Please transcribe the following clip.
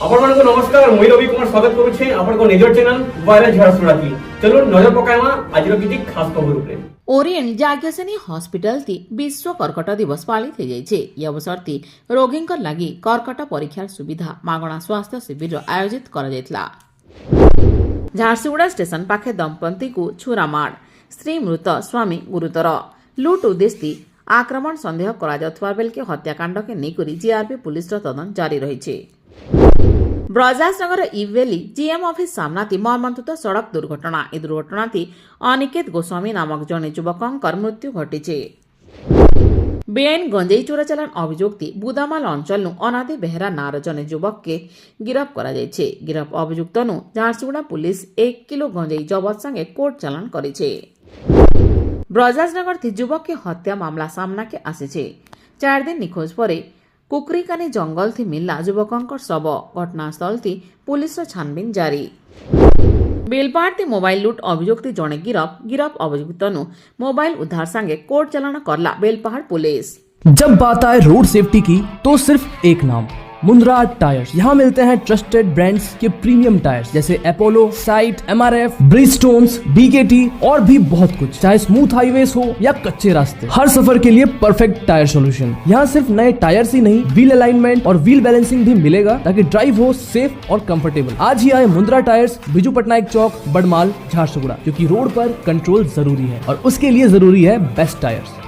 ଆପଣମାନଙ୍କୁ ନମସ୍କାର ମୁଁ ରବି କୁମାର ସ୍ୱାଗତ କରୁଛି ଆପଣଙ୍କ ନିଜର ଚ୍ୟାନେଲ ଭାଇରାଲ ଝାରସୁଗୁଡାକି ଚलो ନଜର ପକାଇବା ଆଜିର କିଛି ଖାସ ଖବର ଉପରେ। ओरिएंट जाग्यसेनी हॉस्पिटल ती विश्व कर्कट दिवस पालित हो जाइए। यह अवसर ती रोगी लगी कर्कट परीक्षार सुविधा मागणा स्वास्थ्य शिविर आयोजित कर झारसुगुड़ा स्टेशन पाखे दंपति को छुरामाड़ स्त्री मृत स्वामी गुरुतर लुट उद्देश्य आक्रमण सन्देह करा बेल के हत्याकांड के नेकरी जीआरपी पुलिस तदंत जारी रही। ब्रजराजनगर इवेली जीएम ऑफिस सामना थी मर्मन्तुद सड़क दुर्घटना। ए दुर्घटना थी अनिकेत गोस्वामी नामक जने युवकर मृत्यु घटी। बेआईन गंजेई चोरा चालान अभियोग थी बुदामाल अंचल अनादि बेहरा नार जने युवक के गिरफ कर गिरफ अभियुक्त झारसुगुड़ा पुलिस 1 किलो गंजेई जबत संगे कोर्ट चालान करिछे। ब्रजराजनगर थी युवक के हत्या मामला सामना के आसीछे। 4 दिन निखोज पर कुकरीकानी जंगल थी मिलला युवकों शव। घटनास्थल थी पुलिस छानबीन जारी। बेलपाहाड़ थी मोबाइल लुट अभियोग थी जड़े गिरफ अभियुक्त मोबाइल उद्धार संगे कोर्ट चालान करला बेलपाहाड़ पुलिस। जब बात आए रोड सेफ्टी की तो सिर्फ एक नाम, मुंद्रा टायर्स। यहाँ मिलते हैं ट्रस्टेड ब्रांड्स के प्रीमियम टायर्स जैसे अपोलो, साइट, एमआरएफ, ब्रिजस्टोन्स, बीकेटी और भी बहुत कुछ। चाहे स्मूथ हाईवेज हो या कच्चे रास्ते, हर सफर के लिए परफेक्ट टायर सॉल्यूशन। यहाँ सिर्फ नए टायर्स ही नहीं, व्हील अलाइनमेंट और व्हील बैलेंसिंग भी मिलेगा ताकि ड्राइव हो सेफ और कंफर्टेबल। आज ही आए मुंद्रा टायर्स, बिजू पटनायक चौक, बड़माल, झारसुगुड़ा, क्योंकि रोड पर कंट्रोल जरूरी है और उसके लिए जरूरी है बेस्ट टायर्स।